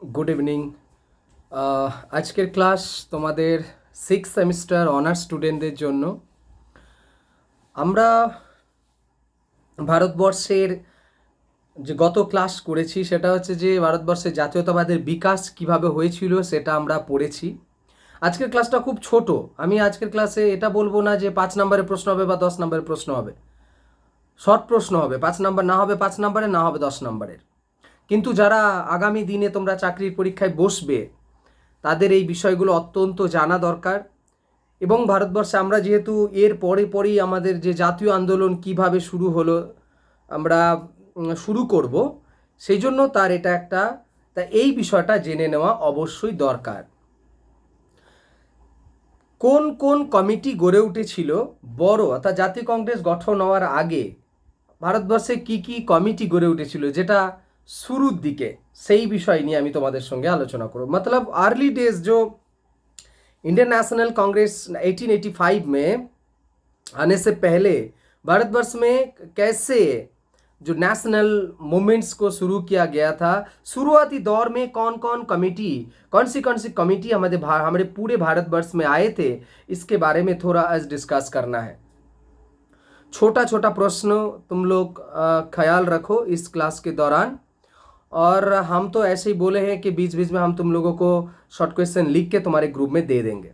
Good evening. আজকের class তোমাদের six semester honours স্টুডেন্টদের জন্য। আমরা ভারতবর্ষের যে গত ক্লাস করেছি সেটা হচ্ছে যে ভারতবর্ষের জাতীয়তাবাদের বিকাশ কিভাবে হয়েছিল সেটা আমরা পড়েছি। আজকের ক্লাসটা খুব ছোট। আমি আজকের ক্লাসে এটা বলবো না যে 5 নম্বরের প্রশ্ন হবে বা 10 নম্বরের প্রশ্ন হবে। শর্ট প্রশ্ন হবে, 5 নম্বর না হবে 5 নম্বরের, না হবে 10 নম্বরের। কিন্তু যারা আগামী দিনে তোমরা চাকরির পরীক্ষায় বসবে তাদের এই বিষয়গুলো অত্যন্ত জানা দরকার। এবং ভারতবর্ষে আমরা যেহেতু এর পরেই আমাদের যে জাতীয় আন্দোলন কিভাবে শুরু হলো আমরা শুরু করব, সেই জন্য তার এটা একটা এই বিষয়টা জেনে নেওয়া অবশ্যই দরকার। কোন কোন কমিটি গড়ে উঠেছিল বড় অর্থাৎ জাতীয় কংগ্রেস গঠন হওয়ার আগে ভারতবর্ষে কি কি কমিটি গড়ে উঠেছিল যেটা শুরুর দিকে, সেই বিষয় নিয়ে আমি তোমাদের সঙ্গে আলোচনা করব। मतलब अर्ली डेज जो इंडियन नेशनल कांग्रेस 1885 में आने से पहले भारतवर्ष में कैसे जो नेशनल मूवमेंट्स को शुरू किया गया था, शुरुआती दौर में कौन कौन सी कमिटी हमारे पूरे भारतवर्ष में आए थे, इसके बारे में थोड़ा आज डिस्कस करना है। छोटा छोटा प्रश्न तुम लोग ख्याल रखो इस क्लास के दौरान। और हम तो ऐसे ही बोले हैं कि बीच बीच में हम तुम लोगों को शॉर्ट क्वेश्चन लिख के तुम्हारे ग्रुप में दे देंगे।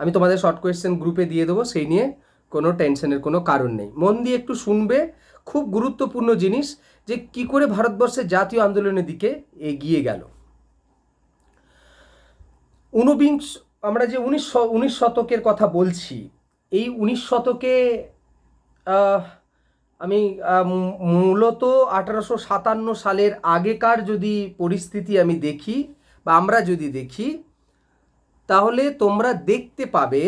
আমি তোমাদের শর্ট কোয়েশ্চেন গ্রুপে দিয়ে দেবো, সেই নিয়ে কোনো টেনশনের কোনো কারণ নেই। মন দিয়ে একটু শুনবে, খুব গুরুত্বপূর্ণ জিনিস যে কি করে ভারতবর্ষের জাতীয় আন্দোলনের দিকে এগিয়ে গেল। ঊনবিংশ আমরা যে 19 শতকের কথা বলছি, এই 19 শতকে আমি মূলত 1857 সালের আগেকার যদি পরিস্থিতি আমি দেখি বা আমরা যদি দেখি, তাহলে তোমরা দেখতে পাবে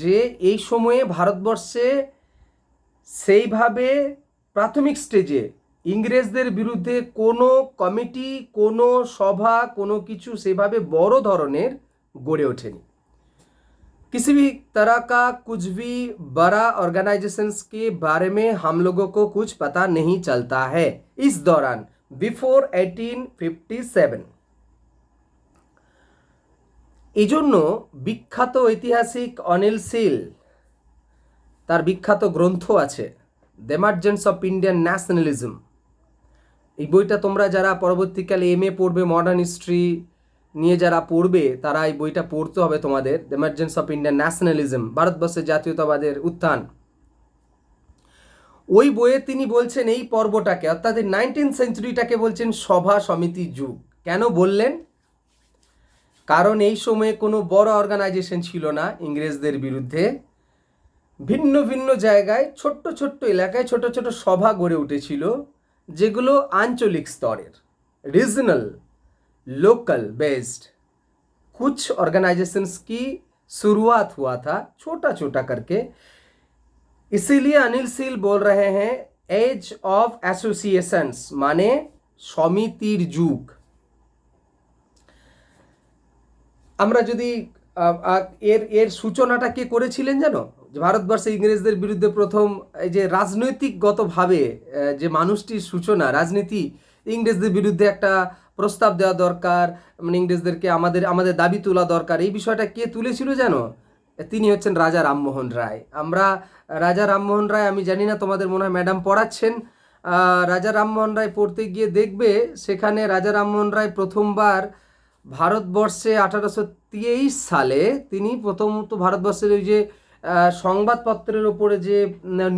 যে এই সময়ে ভারতবর্ষে সেইভাবে প্রাথমিক স্টেজে ইংরেজদের বিরুদ্ধে কোনো কমিটি, কোনো সভা, কোনো কিছু সেভাবে বড় ধরনের গড়ে ওঠেনি। किसी भी तरह का कुछ भी बड़ा ऑर्गेनाइजेशंस के बारे में हम लोगों को कुछ पता नहीं चलता है इस दौरान बिफोर 1857। এজন্য বিখ্যাত ঐতিহাসিক অনিল শীল তার বিখ্যাত গ্রন্থ আছে the emergence of Indian nationalism. এই বইটা তোমরা যারা পরবর্তীকালে এমএ পড়বে, মডার্ন হিস্ট্রি নিয়ে যারা পড়বে তারা এই বইটা পড়তে হবে তোমাদের, the emergence of Indian nationalism, ভারতবর্ষের জাতীয়তাবাদের উত্থান। ওই বইয়ে তিনি বলছেন এই পর্বটাকে অর্থাৎ 19th সেঞ্চুরিটাকে বলছেন সভা সমিতি যুগ। কেন বললেন? কারণ এই সময়ে কোনো বড় অর্গানাইজেশন ছিল না ইংরেজদের বিরুদ্ধে। ভিন্ন ভিন্ন জায়গায় ছোট্ট ছোট্ট এলাকায় ছোট ছোট সভা গড়ে উঠেছিল, যেগুলো আঞ্চলিক স্তরের, রিজনাল, लोकल बेस्ड कुछ ऑर्गेनाइजेशंस की शुरुआत हुआ था छोटा छोटा करके। इसीलिए अनिल सील बोल रहे हैं एज ऑफ एसोसिएशंस, माने समितिर जुग। আমরা যদি এর সূচনাটা কে করেছিলেন জানো? যে ভারতবর্ষে ইংরেজদের বিরুদ্ধে প্রথম এই যে রাজনৈতিকগতভাবে যে মানুষটির সূচনা, রাজনীতি, ইংরেজদের বিরুদ্ধে একটা প্রস্তাব দেওয়া দরকার, মানে ইংরেজদেরকে আমাদের দাবি তোলা দরকার, এই বিষয়টা কে তুলেছিল জানো? তিনি হচ্ছেন রাজা রামমোহন রায়। আমরা রাজা রামমোহন রায়, আমি জানি না তোমাদের মনে হয় ম্যাডাম পড়াচ্ছেন, রাজা রামমোহন রায় পড়তে গিয়ে দেখবে সেখানে রাজা রামমোহন রায় প্রথমবার ভারতবর্ষে 1823 সালে তিনি প্রথমত ভারতবর্ষের ওই যে সংবাদপত্রের ওপরে যে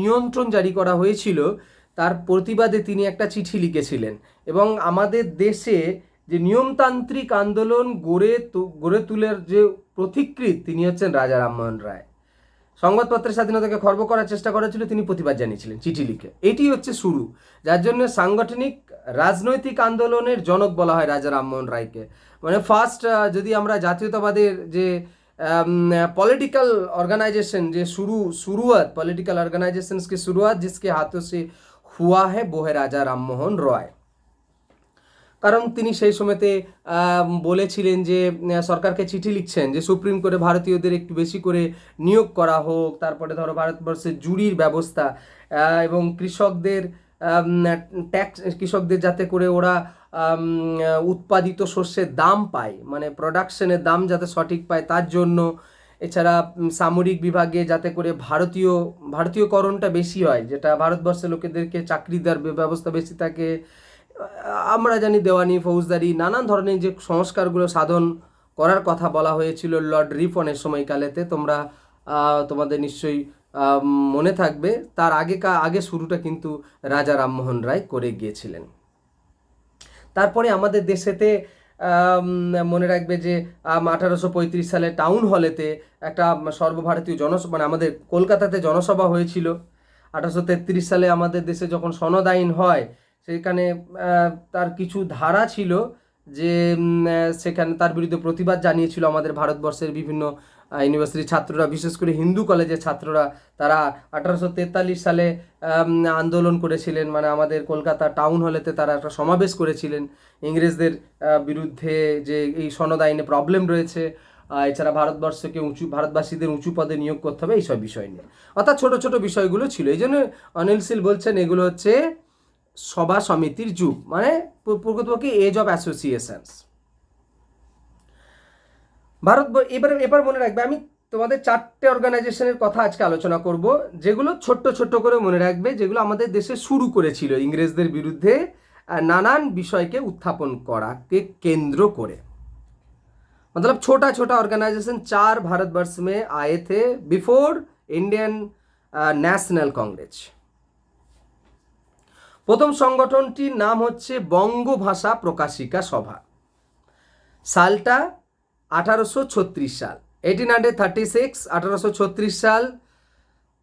নিয়ন্ত্রণ জারি করা হয়েছিল তার প্রতিবাদে তিনি একটা চিঠি লিখেছিলেন। এবং আমাদের দেশে যে নিয়মতান্ত্রিক আন্দোলন গড়ে তোলার যে পথিকৃৎ তিনি হচ্ছেন রাজা রামমোহন রায়। সংবাদপত্রের স্বাধীনতাকে খর্ব করার চেষ্টা করেছিল, তিনি প্রতিবাদ জানিয়েছিলেন চিঠি লিখে। এটি হচ্ছে শুরু, যার জন্য সাংগঠনিক রাজনৈতিক আন্দোলনের জনক বলা হয় রাজা রামমোহন রায়কে। মানে ফার্স্ট যদি আমরা জাতীয়তাবাদের যে पॉलिटिकल ऑर्गेनाइजेशन जो शुरुआत पॉलिटिकल ऑर्गेनाइजेशंस की शुरुआत जिसके हाथों से हुआ है वो है राजा राममोहन रॉय। কারণ তিনি সেই সময়তে বলেছিলেন যে সরকারকে চিঠি লিখছেন যে সুপ্রিম কোর্টে ভারতীয়দের একটু বেশি করে নিয়োগ করা হোক, তারপরে ধরো ভারতবর্ষের জুরির ব্যবস্থা এবং কৃষকদের ট্যাক্স, কৃষকদের যাতে করে ওরা উৎপাদিত শস্যের দাম পায়, মানে প্রোডাকশনের দাম যাতে সঠিক পায় তার জন্য। এছাড়া সামরিক বিভাগে যাতে করে ভারতীয়করণটা বেশি হয়, যেটা ভারতবর্ষের লোকেদেরকে চাকরি দেওয়ার ব্যবস্থা বেশি থাকে। আমরা জানি দেওয়ানি, ফৌজদারি, নানান ধরনের যে সংস্কারগুলো সাধন করার কথা বলা হয়েছিল লর্ড রিপনের সময়কালেতে, তোমরা তোমাদের নিশ্চয়ই মনে থাকবে। তার আগে শুরুটা কিন্তু রাজা রামমোহন রায় করে গিয়েছিলেন। তারপরে আমাদের দেশেতে মনে রাখবে যে 1835 সালে টাউন হলেতে একটা সর্বভারতীয় মানে আমাদের কলকাতাতে জনসভা হয়েছিল। 1833 সালে আমাদের দেশে যখন সনদ আইন হয়, সেখানে তার কিছু ধারা ছিল যে সেখানে তার বিরুদ্ধে প্রতিবাদ জানিয়েছিল আমাদের ভারতবর্ষের বিভিন্ন ইউনিভার্সিটির ছাত্ররা, বিশেষ করে হিন্দু কলেজের ছাত্ররা। তারা 1843 সালে আন্দোলন করেছিলেন, মানে আমাদের কলকাতা টাউন হলেতে তারা একটা সমাবেশ করেছিলেন ইংরেজদের বিরুদ্ধে, যে এই সনদ আইনে প্রবলেম রয়েছে, এছাড়া ভারতবাসীদের উঁচু পদে নিয়োগ করতে হবে, এইসব বিষয় নিয়ে। অর্থাৎ ছোট ছোট বিষয়গুলো ছিল। এই জন্য অনিল শীল বলছেন এগুলো হচ্ছে সভা সমিতির যুগ, মানে প্রকৃতপক্ষে এজ অফ অ্যাসোসিয়েশনস। এবার মনে রাখবে, আমি তোমাদের 4টে অর্গানাইজেশনের কথা আজকে আলোচনা করব, যেগুলো ছোট্ট ছোট্ট করে মনে রাখবে, যেগুলো আমাদের দেশে শুরু করেছিল ইংরেজদের বিরুদ্ধে নানান বিষয়কে উত্থাপন করাকে কেন্দ্র করে। मतलब छोटा छोटा ऑर्गेनाइजेशन 4 भारतवर्ष में आए थे बिफोर इंडियन ন্যাশনাল কংগ্রেস। প্রথম সংগঠনটির নাম হচ্ছে বঙ্গভাষা প্রকাশিকা সভা। সালটা 1836 সাল, 1836, 1836 সাল।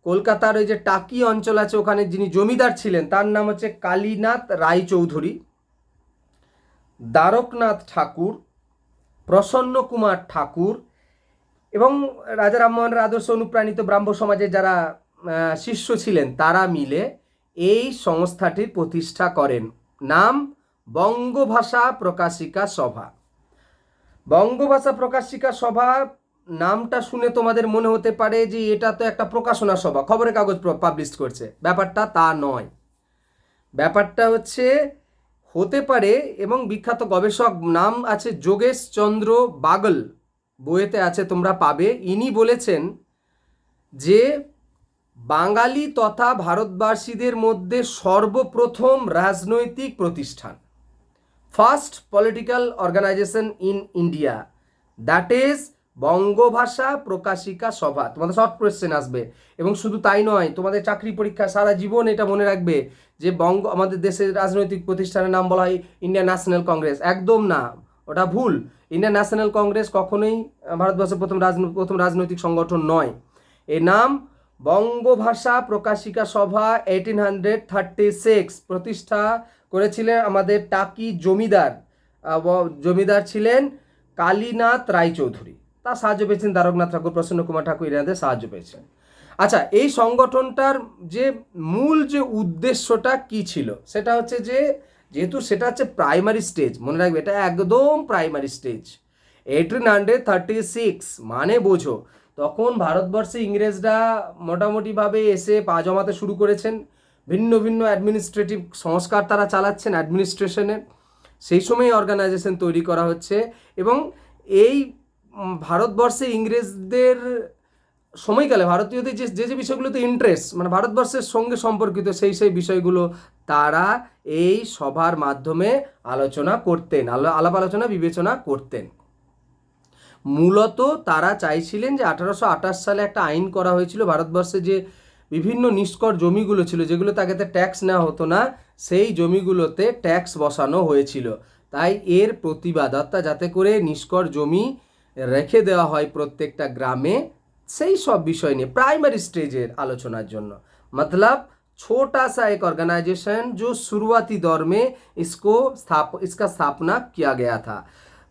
কলকাতার ওই যে টাকি অঞ্চল আছে, ওখানে যিনি জমিদার ছিলেন তার নাম হচ্ছে কালীনাথ রায়চৌধুরী, দ্বারকনাথ ঠাকুর, প্রসন্ন কুমার ঠাকুর এবং রাজা রামমোহনের আদর্শ অনুপ্রাণিত ব্রাহ্ম সমাজের যারা শিষ্য ছিলেন তারা মিলে এই সংস্থাটির প্রতিষ্ঠা করেন। নাম বঙ্গভাষা প্রকাশিকা সভা। বঙ্গভাষা প্রকাশিকা সভা নামটা শুনে তোমাদের মনে হতে পারে যে এটা তো একটা প্রকাশনা সভা, খবরের কাগজ পাবলিশ করছে। ব্যাপারটা তা নয়। ব্যাপারটা হতে পারে, এবং বিখ্যাত গবেষক নাম আছে যোগেশ চন্দ্র বাগল, বইয়েতে আছে তোমরা পাবে। ইনি বলেছেন যে বাঙালি তথা ভারতবাসীদের মধ্যে সর্বপ্রথম রাজনৈতিক প্রতিষ্ঠান, first political organisation in India, that is Bangabhasha Prakashika Sabha. তোমাদের শর্ট কোয়েশ্চেন আসবে, এবং শুধু তাই নয়, তোমাদের চাকরি পরীক্ষা সারা জীবন এটা মনে রাখবে যে আমাদের দেশের রাজনৈতিক প্রতিষ্ঠানের নাম বলা হয় ইন্ডিয়ান ন্যাশনাল কংগ্রেস। একদম না, ওটা ভুল। ইন্ডিয়ান ন্যাশনাল কংগ্রেস কখনোই ভারতবর্ষের প্রথম রাজনৈতিক সংগঠন নয়। এর নাম বঙ্গভাষা প্রকাশিকা সভা 1836 প্রতিষ্ঠা করেছিলেন আমাদের টাকি জমিদার ছিলেন কালীনাথ রায়চৌধুরী। তার সাহায্য পেয়েছেন দ্বারকনাথ ঠাকুর, প্রসন্ন কুমার ঠাকুর, এনাদের সাহায্য পেয়েছেন। আচ্ছা, এই সংগঠনটার যে মূল যে উদ্দেশ্যটা কি ছিল, সেটা হচ্ছে যেহেতু সেটা হচ্ছে প্রাইমারি স্টেজ, মনে রাখবে এটা একদম প্রাইমারি স্টেজ। 1836 মানে বোঝো তখন ভারতবর্ষে ইংরেজরা মোটামুটিভাবে এসে পা জমাতে শুরু করেছেন। ভিন্ন ভিন্ন অ্যাডমিনিস্ট্রেটিভ সংস্কার তারা চালাচ্ছেন অ্যাডমিনিস্ট্রেশনের। সেই সময় অর্গানাইজেশন তৈরি করা হচ্ছে, এবং এই ভারতবর্ষে ইংরেজদের সময়কালে ভারতীয়দের যে বিষয়গুলোতে ইন্টারেস্ট, মানে ভারতবর্ষের সঙ্গে সম্পর্কিত সেই বিষয়গুলো তারা এই সভার মাধ্যমে আলোচনা করতেন, আলাপ আলোচনা বিবেচনা করতেন। মূলত তারা চাইছিলেন যে 1828 সালে একটা আইন করা হয়েছিল, ভারতবর্ষে যে বিভিন্ন নিষ্কর জমিগুলো ছিল, যেগুলো তাকে ট্যাক্স নেওয়া হতো না, সেই জমিগুলোতে ট্যাক্স বসানো হয়েছিল। তাই এর প্রতিবাদ, অর্থাৎ যাতে করে নিষ্কর জমি রেখে দেওয়া হয় প্রত্যেকটা গ্রামে, সেই সব বিষয় নিয়ে प्राइमरी स्टेजेर आलोचनार जन्य। मतलब छोटा सा एक ऑर्गेनाइजेशन जो शुरुआती दौर में इसका स्थापना किया गया था।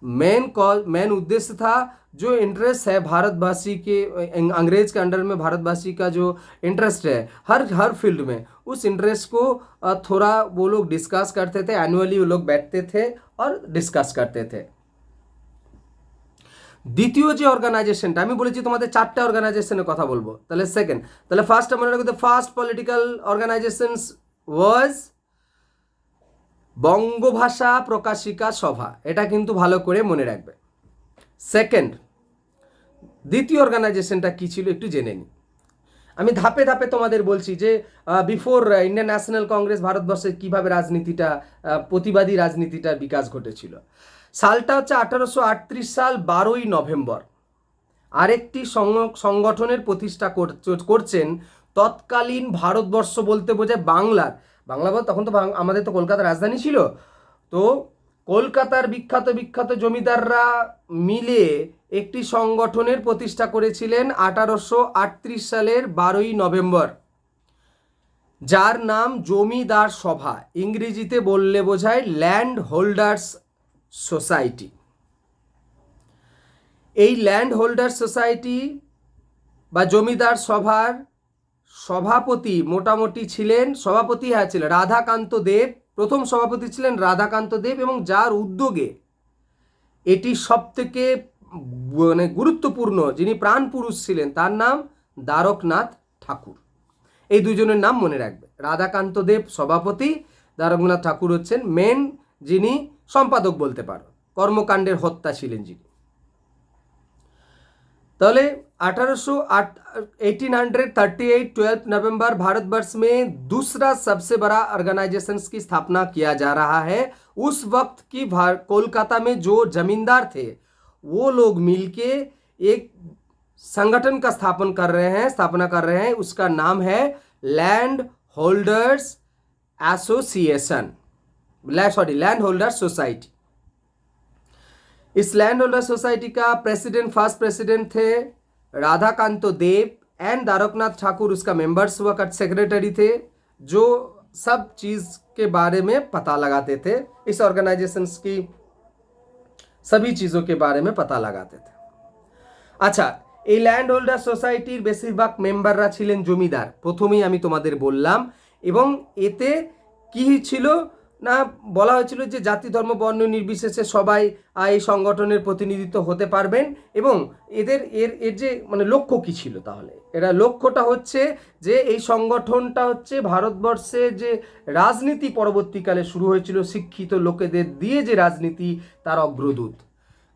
मेन उद्देश्य था जो इंटरेस्ट है भारतवासी के, अंग्रेज के अंडर में भारतवासी का जो इंटरेस्ट है हर फील्ड में, उस इंटरेस्ट को थोड़ा वो लोग डिस्कस करते थे। एनुअली वो लोग बैठते थे और डिस्कस करते थे। দ্বিতীয় যে অর্গানাইজেশনটা আমি বলেছি তোমাদের 4টে অর্গানাইজেশনের কথা বলবো, তাহলে সেকেন্ড, তাহলে ফার্স্ট আমরা রাখবো ফার্স্ট পলিটিক্যাল অর্গানাইজেশনস ওয়াজ বঙ্গভাষা প্রকাশিকা সভা, এটা কিন্তু ভালো করে মনে রাখবে। সেকেন্ড, দ্বিতীয় অর্গানাইজেশনটা কী ছিল একটু জেনে নিই। আমি ধাপে ধাপে তোমাদের বলছি যে বিফোর ইন্ডিয়ান ন্যাশনাল কংগ্রেস ভারতবর্ষে কীভাবে রাজনীতিটা, প্রতিবাদী রাজনীতিটার বিকাশ ঘটেছিল। সালটা হচ্ছে 1838 সাল 12ই নভেম্বর। আরেকটি সংগঠনের প্রতিষ্ঠা করছেন তৎকালীন ভারতবর্ষ বলতে বোঝায় বাংলা বলতে তখন তো আমাদের তো কলকাতার রাজধানী ছিল, তো কলকাতার বিখ্যাত বিখ্যাত জমিদাররা মিলে একটি সংগঠনের প্রতিষ্ঠা করেছিলেন 1838 সালের 12ই নভেম্বর, যার নাম জমিদার সভা, ইংরেজিতে বললে বোঝায় ল্যান্ড হোল্ডার্স সোসাইটি। এই ল্যান্ড হোল্ডার সোসাইটি বা জমিদার সভার সভাপতি মোটামুটি ছিলেন, ছিলেন রাধাকান্ত দেব, প্রথম সভাপতি ছিলেন রাধাকান্ত দেব, এবং যার উদ্যোগে এটি সবথেকে মানে গুরুত্বপূর্ণ, যিনি প্রাণপুরুষ ছিলেন, তার নাম দ্বারকনাথ ঠাকুর। এই দুজনের নাম মনে রাখবে। রাধাকান্ত দেব সভাপতি, দ্বারকনাথ ঠাকুর হচ্ছেন মেন, যিনি সম্পাদক বলতে পারো, কর্মকাণ্ডের হত্যা ছিলেন যিনি। তাহলে 1838 12 नवंबर भारतवर्ष में दूसरा सबसे बड़ा ऑर्गेनाइजेशन की स्थापना किया जा रहा है। उस वक्त की कोलकाता में जो जमींदार थे वो लोग मिलके एक संगठन का स्थापना कर रहे हैं। उसका नाम है land holders association, land holders society. इस लैंड होल्डर सोसाइटी का फर्स्ट प्रेसिडेंट थे राधाकांत देव एंड द्वारकनाथ ठाकुर उसका मेंबर्स हुआ कर सेक्रेटरी थे, जो सब चीज़ के बारे में पता लगाते थे, इस ऑर्गेनाइजेशन की सभी चीज़ों के बारे में पता लगाते थे। अच्छा, এই ল্যান্ড হোল্ডার সোসাইটির বেশিরভাগ মেম্বাররা ছিলেন জমিদার, প্রথমেই আমি তোমাদের বললাম, এবং এতে কি ছিল না বলা হয়েছিল যে জাতি ধর্ম বর্ণ নির্বিশেষে সবাই এই সংগঠনের প্রতিনিধিত্ব হতে পারবেন, এবং এর যে মানে লক্ষ্য কী ছিল, তাহলে এরা লক্ষ্যটা হচ্ছে যে এই সংগঠনটা হচ্ছে ভারতবর্ষে যে রাজনীতি পরবর্তীকালে শুরু হয়েছিল শিক্ষিত লোকেদের দিয়ে, যে রাজনীতি তার অগ্রদূত।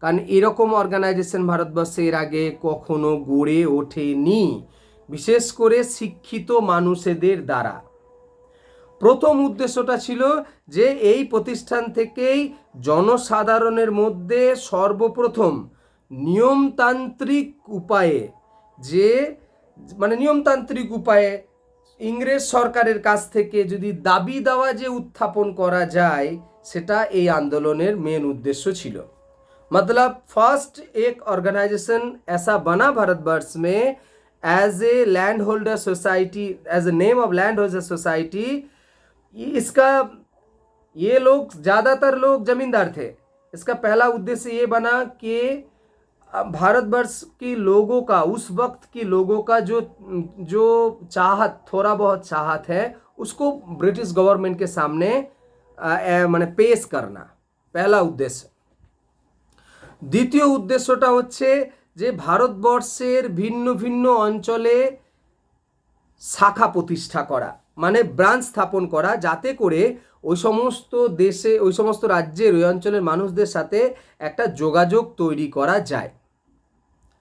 কারণ এরকম অর্গানাইজেশন ভারতবর্ষে এর আগে কখনো গড়ে ওঠেনি, বিশেষ করে শিক্ষিত মানুষদের দ্বারা। প্রথম উদ্দেশ্যটা ছিল যে এই প্রতিষ্ঠান থেকেই জনসাধারণের মধ্যে সর্বপ্রথম নিয়মতান্ত্রিক উপায়ে ইংরেজ সরকারের কাছ থেকে যদি দাবি দেওয়া যে উত্থাপন করা যায়, সেটা এই আন্দোলনের মেন উদ্দেশ্য ছিল। मतलब फर्स्ट एक ऑर्गेनाइजेशन ऐसा बना भारतवर्ष में as a land holder society, as a name of land holder society. इसका ये लोग ज़्यादातर लोग जमींदार थे। इसका पहला उद्देश्य ये बना कि भारतवर्ष के लोगों का, उस वक्त के लोगों का जो चाहत, थोड़ा बहुत चाहत है, उसको ब्रिटिश गवर्नमेंट के सामने माने पेश करना, पहला उद्देश्य। দ্বিতীয় উদ্দেশ্যটা হচ্ছে যে ভারতবর্ষের ভিন্ন ভিন্ন অঞ্চলে শাখা প্রতিষ্ঠা করা, মানে ব্রাঞ্চ স্থাপন করা, যাতে করে ওই সমস্ত দেশে, ওই সমস্ত রাজ্যের, ওই অঞ্চলের মানুষদের সাথে একটা যোগাযোগ তৈরি করা যায়।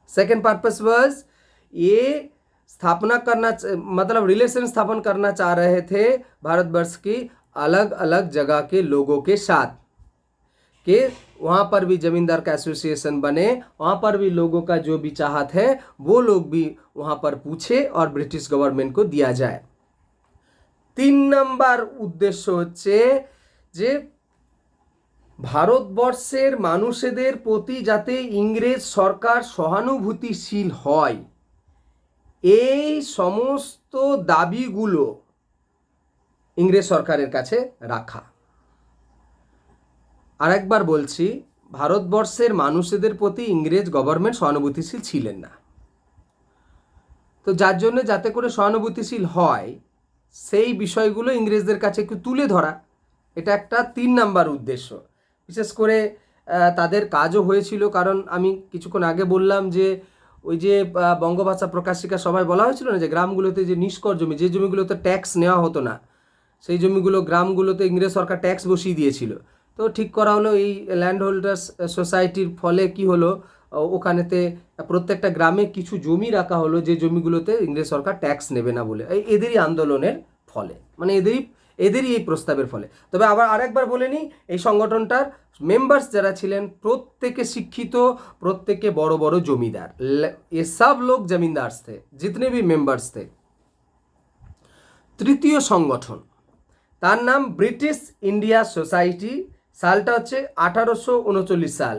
सेकंड पर्पस वाज ये स्थापना करना, मतलब रिलेशन स्थापन करना चाह रहे थे भारतवर्ष की अलग अलग जगह के लोगों के साथ, कि वहाँ पर भी जमींदार का एसोसिएशन बने, वहाँ पर भी लोगों का जो भी चाहत है वो लोग भी वहाँ पर पूछे और ब्रिटिश गवर्नमेंट को दिया जाए। 3 नंबर उद्देश्य হচ্ছে যে ভারতবর্ষের মানুষদের প্রতি যাতে ইংরেজ সরকার সহানুভূতিশীল হয়, এই সমস্ত দাবিগুলো ইংরেজ সরকারের কাছে রাখা। আরেকবার বলছি, ভারতবর্ষের মানুষদের প্রতি ইংরেজ গভর্নমেন্ট সহানুভূতিশীল ছিলেন না, তো যার জন্য যাতে করে সহানুভূতিশীল হয় সেই বিষয়গুলো ইংরেজদের কাছে একটু তুলে ধরা, এটা একটা 3 নাম্বার উদ্দেশ্য। বিশেষ করে তাদের কাজও হয়েছিল, কারণ আমি কিছুক্ষণ আগে বললাম যে ওই যে বঙ্গভাষা প্রকাশিকা সভায় বলা হয়েছিল না যে গ্রামগুলোতে যে নিষ্কর জমি, যে জমিগুলোতে ট্যাক্স নেওয়া হতো না, সেই জমিগুলো গ্রামগুলোতে ইংরেজ সরকার ট্যাক্স বসিয়ে দিয়েছিল। তো ঠিক করা হলো এই ল্যান্ড হোল্ডার্স সোসাইটির ফলে কি হলো, ওখানেতে প্রত্যেকটা গ্রামে কিছু জমি রাখা হলো যে জমিগুলোতে ইংরেজ সরকার ট্যাক্স নেবে না বলে, এদেরই আন্দোলনের ফলে, মানে এদেরই এই প্রস্তাবের ফলে। তবে আবার আরেকবার বলে নিই, এই সংগঠনটার মেম্বার্স যারা ছিলেন প্রত্যেকে শিক্ষিত, প্রত্যেকে বড় বড় জমিদার, ये सब लोग जमींदार थे जितने भी मेंबर्स थे। তৃতীয় সংগঠন, তার নাম ব্রিটিশ ইন্ডিয়া সোসাইটি। सालटा হচ্ছে 1839 साल,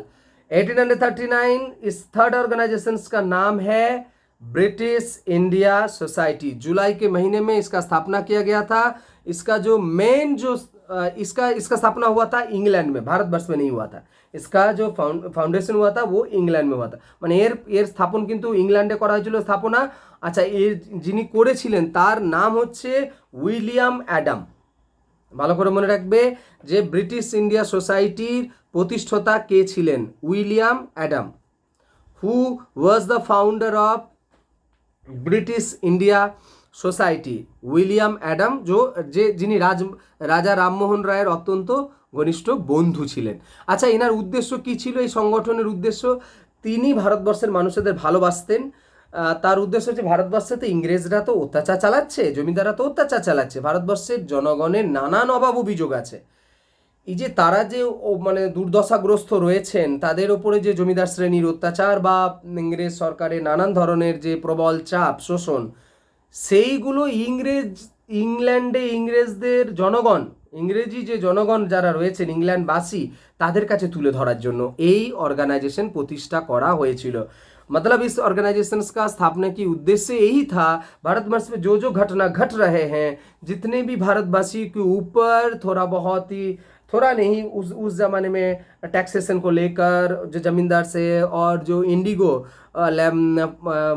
1839। इस थर्ड ऑर्गेनाइजेशन का नाम है ब्रिटिश इंडिया सोसाइटी। जुलाई के महीने में इसका स्थापना किया गया था। इसका जो मेन जो इसका स्थापना हुआ था इंग्लैंड में, भारतवर्ष में नहीं हुआ था। इसका जो फाउंडेशन हुआ था वो इंग्लैंड में हुआ था, মানে এর স্থাপন কিন্তু ইংল্যান্ডে করা হয়েছিল স্থাপনা। আচ্ছা, এর যিনি করেছিলেন তার নাম হচ্ছে উইলিয়াম অ্যাডাম। ভালো করে মনে রাখবে যে ব্রিটিশ ইন্ডিয়া সোসাইটির প্রতিষ্ঠাতা কে ছিলেন, William Adam. Who was the founder of British India society, William Adam, যিনি রাজা রামমোহন রায়ের অত্যন্ত ঘনিষ্ঠ বন্ধু ছিলেন। আচ্ছা, এনার উদ্দেশ্য কী ছিল? এই সংগঠনের উদ্দেশ্য, তিনি ভারতবর্ষের মানুষদের ভালোবাসতেন। তার উদ্দেশ্য হচ্ছে ভারতবর্ষেতে ইংরেজরা তো অত্যাচার চালাচ্ছে, জমিদাররা তো অত্যাচার চালাচ্ছে, ভারতবর্ষের জনগণের নানান অভাব অভিযোগ আছে। এই যে তারা যে মানে দুর্দশাগ্রস্ত রয়েছেন, তাদের ওপরে যে জমিদার শ্রেণীর অত্যাচার বা ইংরেজ সরকারের নানান ধরনের যে প্রবল চাপ শোষণ, সেইগুলো ইংল্যান্ডে ইংরেজদের জনগণ, ইংরেজি যে জনগণ যারা রয়েছেন ইংল্যান্ডবাসী, তাদের কাছে তুলে ধরার জন্য এই অর্গানাইজেশন প্রতিষ্ঠা করা হয়েছিল। मतलब इस ऑर्गेनाइजेशन का स्थापना की उद्देश्य यही था, भारतवर्ष में जो जो घटना घट रहे हैं, जितने भी भारतवासी के ऊपर थोड़ा बहुत ही, थोड़ा नहीं, उस ज़माने में टैक्सेशन को लेकर जो ज़मींदार से और जो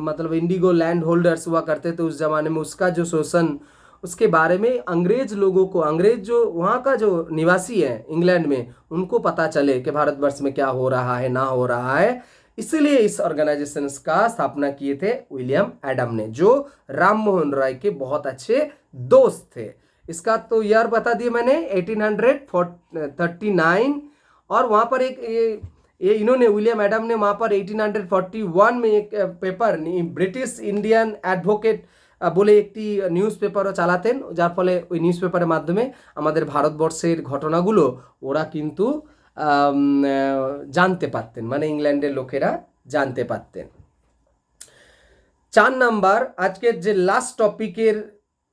मतलब इंडिगो लैंड होल्डर्स हुआ करते थे उस ज़माने में, उसका जो शोषण, उसके बारे में अंग्रेज लोगों को, अंग्रेज जो वहाँ का जो निवासी है इंग्लैंड में, उनको पता चले कि भारतवर्ष में क्या हो रहा है, ना हो रहा है। इसलिए इस ऑर्गेनाइजेशन का स्थापना किए थे विलियम एडम ने, जो राम मोहन राय के बहुत अच्छे दोस्त थे। इसका तो ईयर बता दिया मैंने, 1839। और वहाँ पर एक ये इन्होंने, विलियम एडम ने वहाँ पर 1841 में एक पेपर, ब्रिटिश इंडियन एडवोकेट বলে একটি নিউজ পেপারও চালাতেন, যার ফলে ওই নিউজ পেপারের মাধ্যমে আমাদের ভারতবর্ষের ঘটনাগুলো ওরা কিন্তু জানতে পারতেন, মানে ইংল্যান্ডের লোকেরা জানতে পারতেন। 4 নাম্বার, আজকের যে লাস্ট টপিকের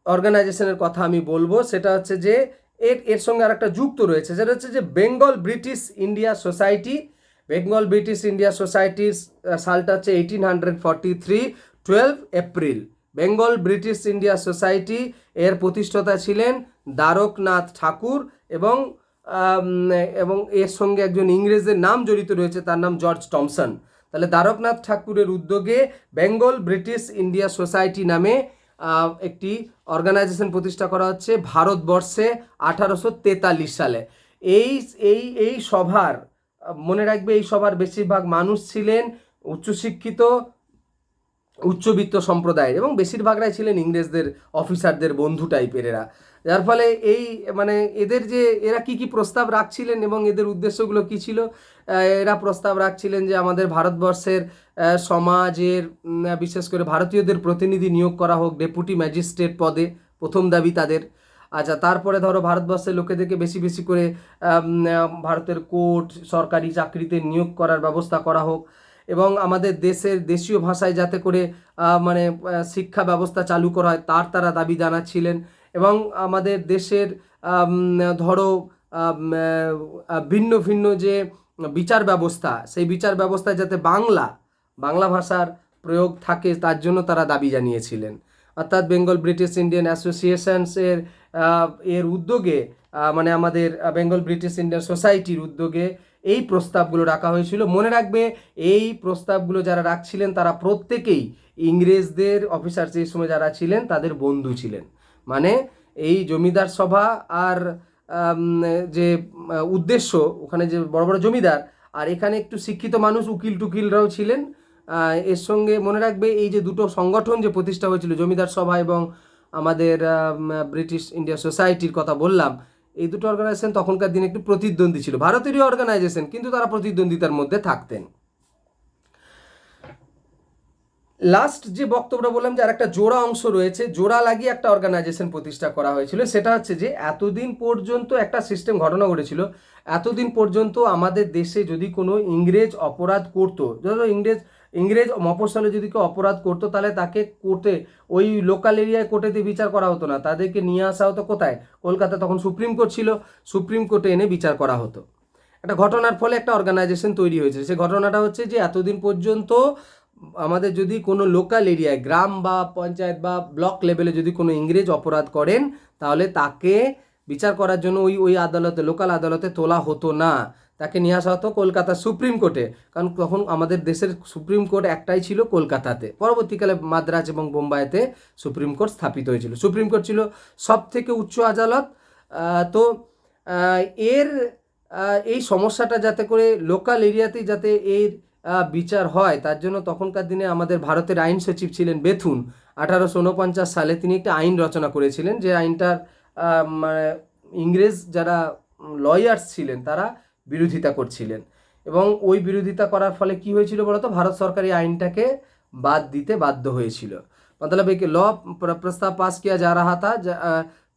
অর্গানাইজেশনের কথা আমি বলবো, সেটা হচ্ছে যে এর সঙ্গে আর একটা যুক্ত রয়েছে, সেটা হচ্ছে যে Bengal British India society. Bengal British India সোসাইটির সালটা হচ্ছে 1843, 12 April. Bengal British India society এর প্রতিষ্ঠাতা ছিলেন দ্বারকনাথ ঠাকুর, এবং এর সঙ্গে একজন ইংরেজের নাম জড়িত রয়েছে, তার নাম জর্জ টমসন। তাহলে দ্বারকনাথ ঠাকুরের উদ্যোগে বেঙ্গল ব্রিটিশ ইন্ডিয়া সোসাইটি নামে একটি অর্গানাইজেশন প্রতিষ্ঠা করা হচ্ছে ভারতবর্ষে 1843 সালে। এই সভার, মনে রাখবে, এই সভার বেশিরভাগ মানুষ ছিলেন উচ্চশিক্ষিত, উচ্চবিত্ত সম্প্রদায়ের, এবং বেশিরভাগরাই ছিলেন ইংরেজদের অফিসারদের বন্ধু টাইপের এরা। যার ফলে এই মানে এরা কি প্রস্তাব রাখছিলেন এবং এদের উদ্দেশ্যগুলো কি ছিল? এরা প্রস্তাব রাখছিলেন যে আমাদের ভারতবর্ষের সমাজের বিশেষ করে ভারতীয়দের প্রতিনিধি নিয়োগ করা হোক ডেপুটি ম্যাজিস্ট্রেট পদে, প্রথম দাবি তাদের। আচ্ছা, তারপরে ধরো ভারতবর্ষের লোকেদেরকে বেশি বেশি করে ভারতের কোর্ট, সরকারি চাকরিতে নিয়োগ করার ব্যবস্থা করা হোক, এবং আমাদের দেশের দেশীয় ভাষায় যাতে করে মানে শিক্ষা ব্যবস্থা চালু করা হয় তারা দাবি জানাচ্ছিলেন। এবং আমাদের দেশের ধরো ভিন্ন ভিন্ন যে বিচার ব্যবস্থা, সেই বিচার ব্যবস্থায় যাতে বাংলা ভাষার প্রয়োগ থাকে তার জন্য তারা দাবি জানিয়েছিলেন। অর্থাৎ বেঙ্গল ব্রিটিশ ইন্ডিয়ান অ্যাসোসিয়েশনস এর উদ্যোগে, মানে আমাদের বেঙ্গল ব্রিটিশ ইন্ডিয়ান সোসাইটির উদ্যোগে এই প্রস্তাবগুলো রাখা হয়েছিল। মনে রাখবে, এই প্রস্তাবগুলো যারা রাখছিলেন তারা প্রত্যেকেই ইংরেজদের অফিসার সেই সময় যারা ছিলেন তাদের বন্ধু ছিলেন। মানে এই জমিদার সভা আর যে উদ্দেশ্য, ওখানে যে বড় বড় জমিদার আর এখানে একটু শিক্ষিত মানুষ, উকিল টুকিলরাও ছিলেন। এর সঙ্গে মনে রাখবে এই যে দুটো সংগঠন যে প্রতিষ্ঠা হয়েছিল, জমিদার সভা এবং আমাদের ব্রিটিশ ইন্ডিয়া সোসাইটির কথা বললাম, এই দুটো অর্গানাইজেশন তখনকার দিনে একটু প্রতিদ্বন্দ্বী ছিল, ভারতেরই অর্গানাইজেশন, কিন্তু তারা প্রতিদ্বন্দ্বিতার মধ্যে থাকতেন। লাস্ট যে বক্তব্যটা বললাম যে আর একটা জোড়া অংশ রয়েছে, জোড়া লাগিয়ে একটা অর্গানাইজেশন প্রতিষ্ঠা করা হয়েছিল, সেটা হচ্ছে যে এতদিন পর্যন্ত একটা সিস্টেম ঘটনা ঘটেছিল, এতদিন পর্যন্ত আমাদের দেশে যদি কোনো ইংরেজ অপরাধ করতো, ধরো ইংরেজ মফস্বলে যদি কেউ অপরাধ করতো, তাহলে তাকে কোর্টে, ওই লোকাল এরিয়ায় কোর্টেতে বিচার করা হতো না, তাদেরকে নিয়ে আসা হতো কোথায়, কলকাতা, তখন সুপ্রিম কোর্ট ছিল, সুপ্রিম কোর্টে এনে বিচার করা হতো। একটা ঘটনার ফলে একটা অর্গানাইজেশন তৈরি হয়েছে। সেই ঘটনাটা হচ্ছে যে এতদিন পর্যন্ত আমাদের যদি কোনো লোকাল এরিয়ায়, গ্রাম বা পঞ্চায়েত বা ব্লক লেভেলে যদি কোনো ইংরেজ অপরাধ করেন, তাহলে তাকে বিচার করার জন্য ওই আদালতে, লোকাল আদালতে তোলা হতো না, তাকে নিয়ে আসা হতো কলকাতা সুপ্রিম কোর্টে, কারণ তখন আমাদের দেশের সুপ্রিম কোর্ট একটাই ছিল কলকাতাতে। পরবর্তীকালে মাদ্রাজ এবং বোম্বাইতে সুপ্রিম কোর্ট স্থাপিত হয়েছিল। সুপ্রিম কোর্ট ছিল সব থেকে উচ্চ আদালত। তো এর এই সমস্যাটা যাতে করে লোকাল এরিয়াতেই যাতে এর বিচার হয়, তার জন্য তখনকার দিনে আমাদের ভারতের আইন সচিব ছিলেন বেথুন। 1849 সালে তিনি একটা আইন রচনা করেছিলেন, যে আইনটার মানে ইংরেজ যারা লয়ার্স ছিলেন তারা বিরোধিতা করছিলেন, এবং ওই বিরোধিতা করার ফলে কি হয়েছিল বলতো, ভারত সরকার এই আইনটাকে বাদ দিতে বাধ্য হয়েছিল। मतलब एक लॉ प्रस्ताव पास किया जा रहा था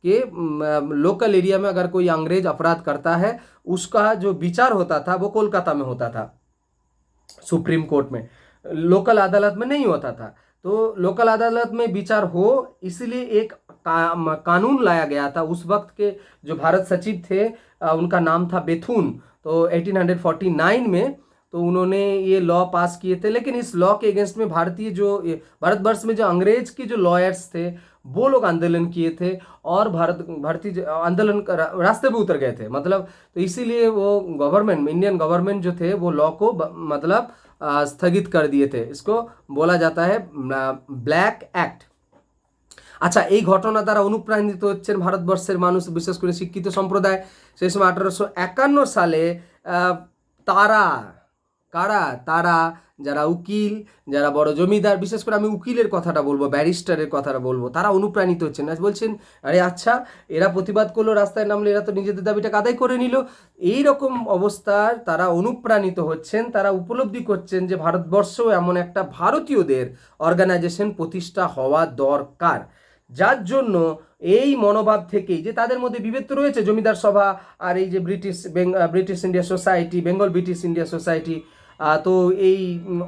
कि लोकल एरिया में अगर कोई अंग्रेज अपराध करता है, उसका जो विचार होता था वो कोलकाता में होता था, सुप्रीम कोर्ट में, लोकल अदालत में नहीं होता था। तो लोकल अदालत में विचार हो, इसलिए एक कानून लाया गया था। उस वक्त के जो भारत सचिव थे उनका नाम था बेथुन। तो 1849 में तो उन्होंने ये लॉ पास किए थे, लेकिन इस लॉ के अगेंस्ट में भारतवर्ष में जो अंग्रेज के जो लॉयर्स थे वो लोग आंदोलन किए थे, और भारतीय आंदोलन रास्ते पे उतर गए थे, मतलब। तो इसीलिए वो गवर्नमेंट, इंडियन गवर्नमेंट जो थे वो लॉ को मतलब स्थगित कर दिए थे। इसको बोला जाता है ব্ল্যাক অ্যাক্ট। আচ্ছা, এই ঘটনা দ্বারা অনুপ্রাণিত হচ্ছেন ভারতবর্ষের মানুষ, বিশেষ করে শিক্ষিত সম্প্রদায়। সেই সময় 1851 সালে তারা যারা উকিল, যারা বড় জমিদার, বিশেষ করে আমি উকিলের কথাটা বলবো, ব্যারিস্টারের কথাটা বলবো, তারা অনুপ্রাণিত হচ্ছেন, বলছেন আরে আচ্ছা, এরা প্রতিবাদ করলো, রাস্তায় নামলে, এরা তো নিজেদের দাবিটাকে আদায় করে নিল। এইরকম অবস্থার তারা অনুপ্রাণিত হচ্ছেন, তারা উপলব্ধি করছেন যে ভারতবর্ষেও এমন একটা ভারতীয়দের অর্গানাইজেশন প্রতিষ্ঠা হওয়া দরকার, যার জন্য এই মনোভাব থেকেই, যে তাদের মধ্যে বিভেদ তো রয়েছে, জমিদার সভা আর এই যে British India society, Bengal British India society, তো এই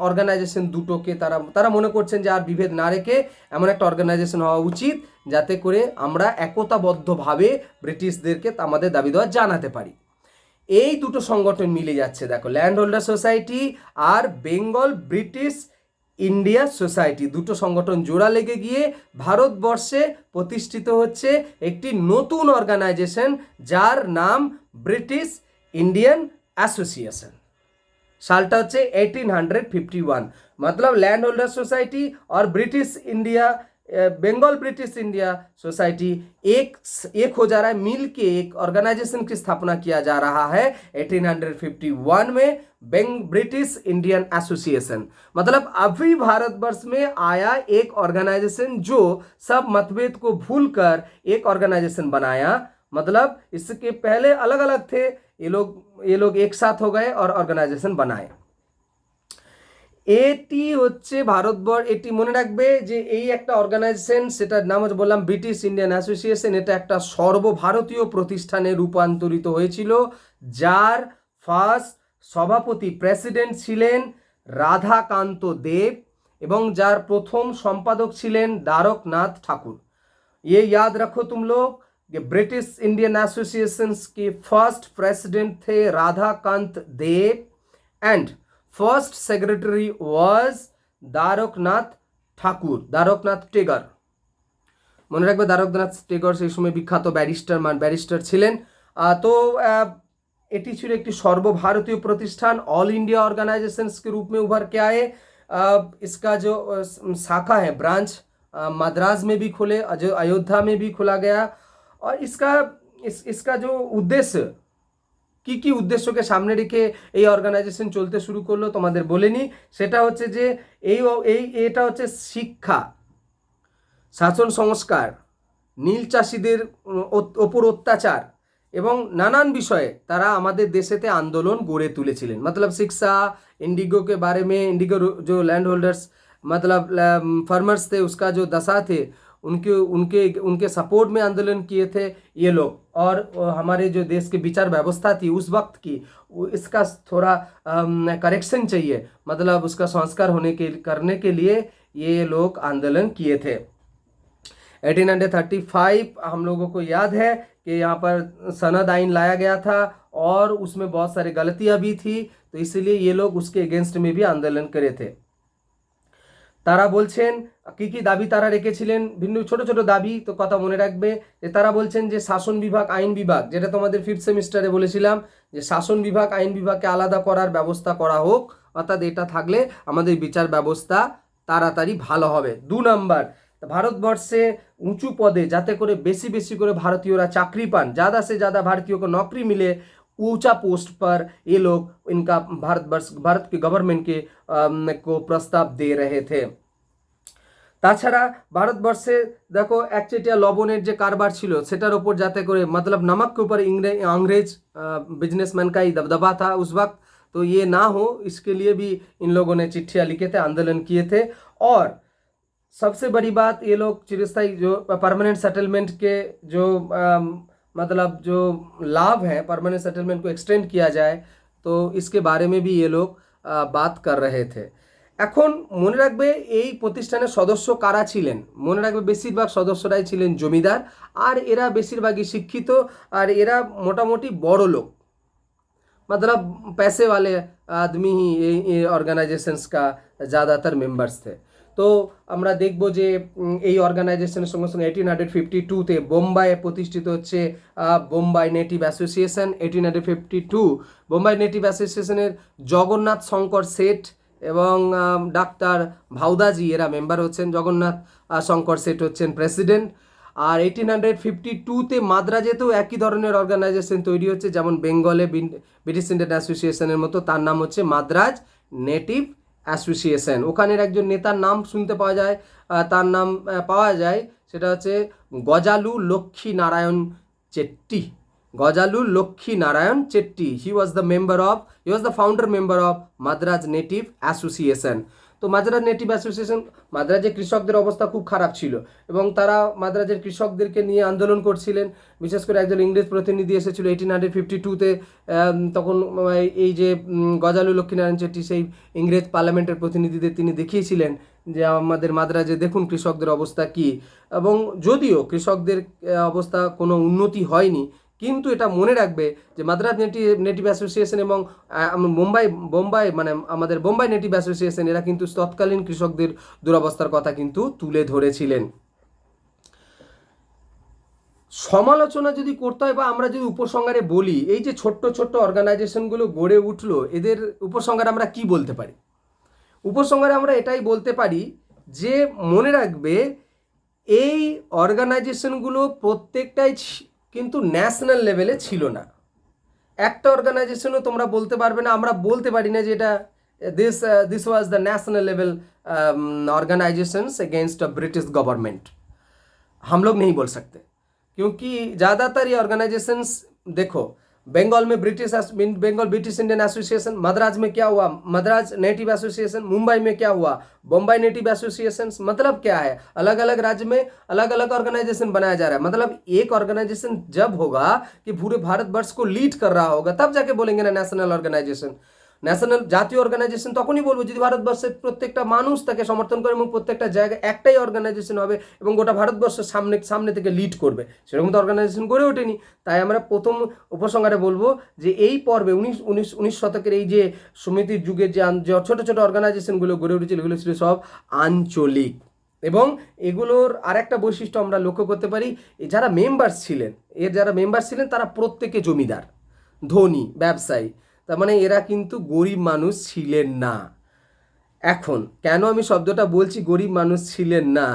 অর্গানাইজেশন দুটোকে তারা মনে করছেন যে আর বিভেদ না রেখে এমন একটা অর্গানাইজেশন হওয়া উচিত, যাতে করে আমরা একতাবদ্ধভাবে ব্রিটিশদেরকে আমাদের দাবি দেওয়া জানাতে পারি। এই দুটো সংগঠন মিলে যাচ্ছে, দেখো, ল্যান্ড হোল্ডার সোসাইটি আর বেঙ্গল ব্রিটিশ ইন্ডিয়া সোসাইটি, দুটো সংগঠন জোড়া লেগে গিয়ে ভারতবর্ষে প্রতিষ্ঠিত হচ্ছে একটি নতুন অর্গানাইজেশন, যার নাম ব্রিটিশ ইন্ডিয়ান অ্যাসোসিয়েশন। सालटा হচ্ছে 1851। मतलब लैंड होल्डर सोसाइटी और British India, Bengal British India society एक हो जा रहा है, मिल के एक ऑर्गेनाइजेशन की स्थापना किया जा रहा है 1851 में, ब्रिटिश इंडियन एसोसिएशन। मतलब अभी भारतवर्ष में आया एक ऑर्गेनाइजेशन जो सब मतभेद को भूलकर एक ऑर्गेनाइजेशन बनाया। मतलब इसके पहले अलग अलग थे, ये लोग एक साथ हो गए और ऑर्गेनाइजेशन बनाए। এটি হচ্ছে ভারতবর্ষ, এটি মনে রাখবে যে এই একটা অর্গানাইজেশন, সেটার নাম হচ্ছে বললাম ব্রিটিশ ইন্ডিয়ান অ্যাসোসিয়েশন। এটা একটা সর্বভারতীয় প্রতিষ্ঠানে রূপান্তরিত হয়েছিল, যার ফার্স্ট সভাপতি প্রেসিডেন্ট ছিলেন রাধাকান্ত দেব, এবং যার প্রথম সম্পাদক ছিলেন দ্বারকনাথ ঠাকুর। ये याद रखो तुम लोग कि ब्रिटिश इंडियन एसोसिएशन के फर्स्ट प्रेसिडेंट थे Radhakanta Deb, and first secretary was Dwarkanath Thakur, Dwarkanath Tagore. মনে রাখবে দ্বারকনাথ টেগর সেই সময় বিখ্যাত ব্যারিস্টার ছিলেন। তো এটি ছিল একটি সর্বভারতীয় প্রতিষ্ঠান, ऑल इंडिया ऑर्गेनाइजेशंस के रूप में उभर के आए। इसका जो शाखा है, ब्रांच मद्रास में भी खुले, अयोध्या में भी खुला गया। और इसका जो उद्देश्य, কি উদ্দেশ্যকে সামনে রেখে এই অর্গানাইজেশন চলতে শুরু করলো তোমাদের বলেনি, সেটা হচ্ছে যে এটা হচ্ছে শিক্ষা, শাসন সংস্কার, নীল চাষিদের ওপর অত্যাচার এবং নানান বিষয়ে তারা আমাদের দেশেতে আন্দোलन গড়ে তুলেছিলেন। मतलब शिक्षा, इंडिगो के बारे में, इंडिगो जो लैंड होल्डर्स मतलब फार्मर्स थे उसका जो दशा थे उनके उनके उनके सपोर्ट में आंदोलन किए थे ये लोग। और हमारे जो देश की विचार व्यवस्था थी उस वक्त की, इसका थोड़ा करेक्शन चाहिए, मतलब उसका संस्कार करने के लिए ये लोग आंदोलन किए थे। 1835 हम लोगों को याद है कि यहाँ पर सनद आइन लाया गया था और उसमें बहुत सारी गलतियाँ भी थी, तो इसलिए ये लोग उसके अगेंस्ट में भी आंदोलन करे थे। তারা বলছেন কি দাবি তারা রেখেছিলেন, ভিন্ন ছোট ছোট দাবি, তো কথা মনে রাখবে যে তারা বলছেন যে শাসন বিভাগ আইন বিভাগ, যেটা তোমাদের 5th সেমিস্টারে বলেছিলাম যে শাসন বিভাগ আইন বিভাগকে আলাদা করার ব্যবস্থা করা হোক, অর্থাৎ এটা থাকলে আমাদের বিচার ব্যবস্থা তাড়াতাড়ি ভালো হবে। 2 নাম্বার, ভারতবর্ষে উঁচু পদে যাতে করে বেশি বেশি করে ভারতীয়রা চাকরি পান, ज़्यादा से ज़्यादा भारतीयों को नौकरी मिले, ऊंचा पोस्ट पर ये लोग इनका भारत के गवर्नमेंट के को प्रस्ताव दे रहे थे। তাছাড়া ভারতবর্ষে দেখো একচেটিয়া লবণের যে কারবার ছিল সেটার উপর যাতে করে मतलब नमक के ऊपर अंग्रेज बिजनेसमैन का ही दबदबा था उस वक्त, तो ये ना हो इसके लिए भी इन लोगों ने चिट्ठियाँ लिखे थे, आंदोलन किए थे। और सबसे बड़ी बात, ये लोग चिरस्थायी जो परमानेंट सेटलमेंट के जो मतलब जो लाभ हैं, परमानेंट सेटलमेंट को एक्सटेंड किया जाए, तो इसके बारे में भी ये लोग बात कर रहे थे। এখন মনে রাখবে এই প্রতিষ্ঠানের সদস্য কারা ছিলেন, মনে রাখবে বেশিরভাগ সদস্যরাই ছিলেন জমিদার, আর এরা বেশিরভাগই শিক্ষিত, আর এরা মোটামুটি বড় লোক, मतलब पैसे वाले आदमी ही ये ऑर्गेनाइजेशंस का ज़्यादातर मेंबर्स थे। তো আমরা দেখব যে এই অর্গানাইজেশনের সঙ্গে সঙ্গে 1852-তে বোম্বাইয়ে প্রতিষ্ঠিত হচ্ছে Bombay native association. 1852 Bombay native অ্যাসোসিয়েশনের জগন্নাথ শঙ্কর শেঠ এবং ডাক্তার ভাউদাজি এরা মেম্বার হচ্ছেন, জগন্নাথ শঙ্কর শেঠ হচ্ছেন প্রেসিডেন্ট। আর 1852-তে মাদ্রাজেতেও একই ধরনের অর্গানাইজেশন তৈরি হচ্ছে, যেমন বেঙ্গলে ব্রিটিশ ইন্ডিয়ান অ্যাসোসিয়েশনের মতো, তার নাম হচ্ছে মাদ্রাজ নেটিভ অ্যাসোসিয়েশন। ওখানের একজন নেতার নাম শুনতে পাওয়া যায়, তার নাম পাওয়া যায়, সেটা হচ্ছে Gazulu Lakshmi Narayan Chetty. Gazulu Lakshmi Narayan Chetty, he was the founder member of Madras native association. তো মাদ্রাজ নেটিভ অ্যাসোসিয়েশন, মাদ্রাজের কৃষকদের অবস্থা খুব খারাপ ছিল এবং তারা মাদ্রাজের কৃষকদেরকে নিয়ে আন্দোলন করছিলেন। বিশেষ করে একজন ইংরেজ প্রতিনিধি এসেছিল 1852-তে, তখন এই যে গজালু লক্ষ্মীনারায়ণ চেট্টি সেই ইংরেজ পার্লামেন্টের প্রতিনিধিদের তিনি দেখিয়েছিলেন যে আমাদের মাদ্রাজে দেখুন কৃষকদের অবস্থা কী। এবং যদিও কৃষকদের অবস্থা কোনো উন্নতি হয়নি, কিন্তু এটা মনে রাখবে যে মাদ্রাজ নেটিভ অ্যাসোসিয়েশন এবং বোম্বাই মানে আমাদের বোম্বাই নেটিভ অ্যাসোসিয়েশন এরা কিন্তু তৎকালীন কৃষকদের দুরবস্থার কথা কিন্তু তুলে ধরেছিলেন। সমালোচনা যদি করতে হয় বা আমরা যদি উপসংহারে বলি, এই যে ছোট্ট ছোট্ট অর্গানাইজেশনগুলো গড়ে উঠলো, এদের উপসংহারে আমরা কি বলতে পারি? উপসংহারে আমরা এটাই বলতে পারি যে মনে রাখবে এই অর্গানাইজেশনগুলো প্রত্যেকটাই কিন্তু ন্যাশনাল লেভেলে ছিল না। একটা অর্গানাইজেশনও তোমরা বলতে পারবে না, আমরা বলতে পারি না যে এটা this was the national level organisations against a British government, हम लोग नहीं बोल सकते, क्योंकि ज़्यादातर ये ऑर्गेनाइजेशंस देखो, बंगाल में Bengal British Indian association, Madras में क्या हुआ मद्रास नेटिव एसोसिएशन, मुंबई में क्या हुआ बम्बई नेटिव एसोसिएशन। मतलब क्या है, अलग अलग राज्य में अलग अलग ऑर्गेनाइजेशन बनाया जा रहा है। मतलब एक ऑर्गेनाइजेशन जब होगा कि पूरे भारतवर्ष को लीड कर रहा होगा, तब जाके बोलेंगे ना नेशनल ऑर्गेनाइजेशन। ন্যাশনাল জাতীয় অর্গানাইজেশন তখনই বলবো যদি ভারতবর্ষের প্রত্যেকটা মানুষ তাকে সমর্থন করে এবং প্রত্যেকটা জায়গায় একটাই অর্গানাইজেশন হবে এবং গোটা ভারতবর্ষের সামনে থেকে লিড করবে, সেরকম তো অর্গানাইজেশন গড়ে ওঠেনি। তাই আমরা প্রথম উপসংহারে বলবো যে এই পর্বে 19 শতকের এই যে সমিতির যুগের যে ছোটো ছোটো অর্গানাইজেশনগুলো গড়ে উঠেছিল, এগুলো ছিল সব আঞ্চলিক। এবং এগুলোর আরেকটা বৈশিষ্ট্য আমরা লক্ষ্য করতে পারি, যারা মেম্বার্স ছিলেন তারা প্রত্যেকে জমিদার, ধনী, ব্যবসায়ী। তার মানে এরা কিন্তু গরিব মানুষ ছিলেন না। এখন কেন আমি শব্দটা বলছি গরিব মানুষ ছিলেন না,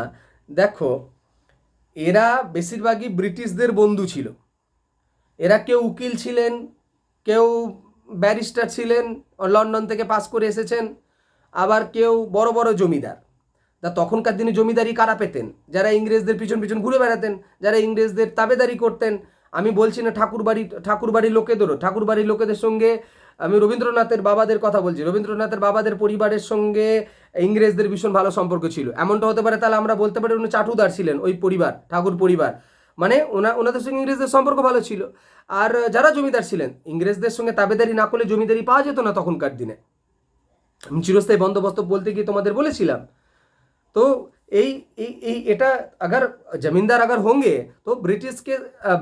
দেখো এরা বেশিরভাগই ব্রিটিশদের বন্ধু ছিল। এরা কেউ উকিল ছিলেন, কেউ ব্যারিস্টার ছিলেন, লন্ডন থেকে পাস করে এসেছেন, আবার কেউ বড় বড় জমিদার। তা তখনকার দিনে জমিদারি কারা পেতেন? যারা ইংরেজদের পিছন পিছন ঘুরে বেড়াতেন, যারা ইংরেজদের তাবেদারি করতেন। আমি বলছি না ঠাকুরবাড়ির লোকেদেরও, ঠাকুরবাড়ির লোকেদের সঙ্গে আমি রবীন্দ্রনাথের বাবাদের কথা বলছি, রবীন্দ্রনাথের বাবাদের পরিবারের সঙ্গে ইংরেজদের ভীষণ ভালো সম্পর্ক ছিল। এমনটা হতে পারে তাহলে আমরা বলতে পারি উনি চাটুদার ছিলেন, ওই পরিবার ঠাকুর পরিবার, মানে ওনাদের সঙ্গে ইংরেজদের সম্পর্ক ভালো ছিল। আর যারা জমিদার ছিলেন, ইংরেজদের সঙ্গে তাবেদারি না করলে জমিদারি পাওয়া যেত না তখনকার দিনে। আমি চিরস্থায়ী বন্দোবস্ত বলতে গিয়ে তোমাদের বলেছিলাম। तो एटा अगर जमींदार अगर होंगे तो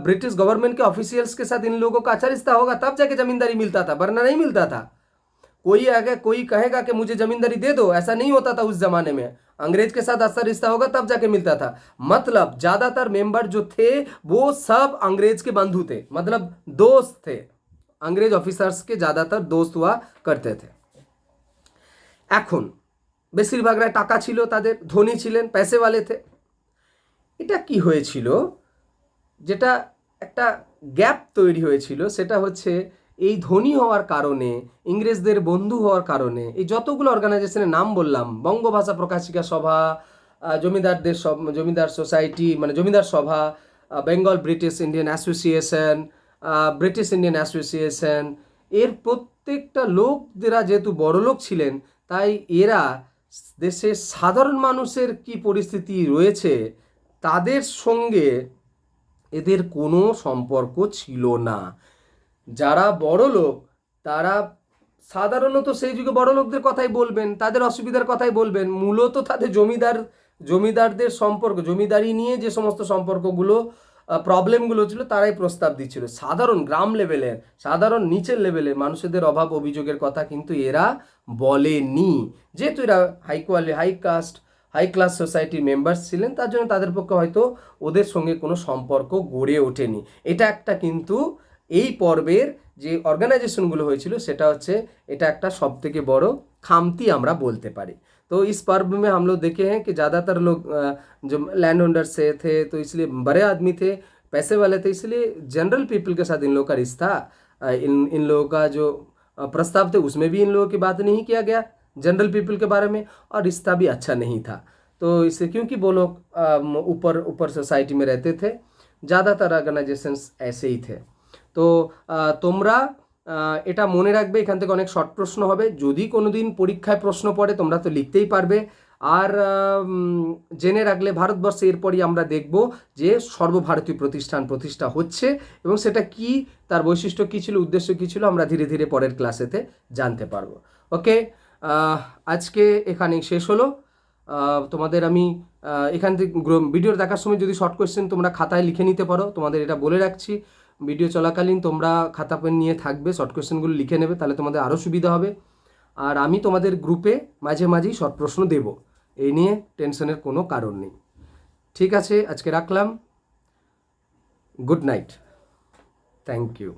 ब्रिटिश गवर्नमेंट के ऑफिशियल्स के साथ इन लोगों का अच्छा रिश्ता होगा, तब जाके जमींदारी मिलता था, वरना नहीं मिलता था। कोई कहेगा कि मुझे जमींदारी दे दो, ऐसा नहीं होता था उस जमाने में। अंग्रेज के साथ अच्छा रिश्ता होगा तब जाके मिलता था। मतलब ज्यादातर मेंबर जो थे वो सब अंग्रेज के बंधु थे, मतलब दोस्त थे। अंग्रेज ऑफिसर्स के ज्यादातर दोस्त हुआ करते थे। এখন বেশিরভাগরাই টাকা ছিল, তাদের ধনী ছিলেন, पैसेवाले थे। এটা কি হয়েছিল, যেটা একটা গ্যাপ তৈরি হয়েছিল, সেটা হচ্ছে এই ধনী হওয়ার কারণে, ইংরেজদের বন্ধু হওয়ার কারণে এই যতগুলো অর্গানাইজেশনের নাম বললাম, বঙ্গভাষা প্রকাশিকা সভা, জমিদার সোসাইটি মানে জমিদার সভা, বেঙ্গল ব্রিটিশ ইন্ডিয়ান অ্যাসোসিয়েশন, এর প্রত্যেকটা লোকদেরা যেহেতু বড় লোক ছিলেন, তাই এরা দেশের সাধারণ মানুষের কি পরিস্থিতি রয়েছে তাদের সঙ্গে এদের কোনো সম্পর্ক ছিল না। যারা বড় লোক তারা সাধারণত সেই যুগে বড় লোকদের কথাই বলবেন, তাদের অসুবিধার কথাই বলবেন। মূলত তাদের জমিদারদের সম্পর্ক, জমিদারি নিয়ে যে সমস্ত সম্পর্কগুলো প্রবলেমগুলো ছিল তারাই প্রস্তাব দিচ্ছিল। সাধারণ গ্রাম লেভেলের, সাধারণ নিচের লেভেলের মানুষদের অভাব অভিযোগের কথা কিন্তু এরা বলেনি। যেহেতু এরা হাই ক্লাস সোসাইটির মেম্বার্স ছিলেন, তার জন্য তাদের পক্ষে হয়তো ওদের সঙ্গে কোনো সম্পর্ক গড়ে ওঠেনি। এটা একটা কিন্তু এই পর্বের যে অর্গানাইজেশনগুলো হয়েছিল সেটা হচ্ছে এটা একটা সব থেকে বড় খামতি আমরা বলতে পারি। तो इस पर्व में हम लोग देखे हैं कि ज़्यादातर लोग जो लैंड होल्डर से थे, तो इसलिए बड़े आदमी थे, पैसे वाले थे, इसलिए जनरल पीपल के साथ इन लोगों का रिश्ता, इन लोगों का जो प्रस्ताव थे उसमें भी इन लोगों की बात नहीं किया गया जनरल पीपल के बारे में, और रिश्ता भी अच्छा नहीं था। तो इससे क्योंकि वो लोग ऊपर सोसाइटी में रहते थे, ज़्यादातर ऑर्गेनाइजेशंस ऐसे ही थे। तो তোমরা এটা মনে রাখবে। এখান থেকে অনেক শর্ট প্রশ্ন হবে, যদি কোনো দিন পরীক্ষায় প্রশ্ন পড়ে তোমরা তো লিখতেই পারবে। আর জেনে রাখলে ভারতবর্ষে এরপরই আমরা দেখব যে সর্বভারতীয় প্রতিষ্ঠা হচ্ছে, এবং সেটা কি, তার বৈশিষ্ট্য কী ছিল, উদ্দেশ্য কী ছিল, আমরা ধীরে ধীরে পরের ক্লাসেতে জানতে পারবো। ওকে, আজকে এখানেই শেষ হলো। তোমাদের আমি এখান থেকে ভিডিও দেখার সময় যদি শর্ট কোয়েশ্চেন তোমরা খাতায় লিখে নিতে পারো, তোমাদের এটা বলে রাখছি। ভিডিও চলাকালীন তোমরা খাতা পেন নিয়ে থাকবে, শর্ট কোয়েশ্চেনগুলো লিখে নেবে, তাহলে তোমাদের আরও সুবিধা হবে। আর আমি তোমাদের গ্রুপে মাঝে মাঝেই শর্ট প্রশ্ন দেব, এই নিয়ে টেনশনের কোনো কারণ নেই। ঠিক আছে, আজকে রাখলাম। Good night, thank you.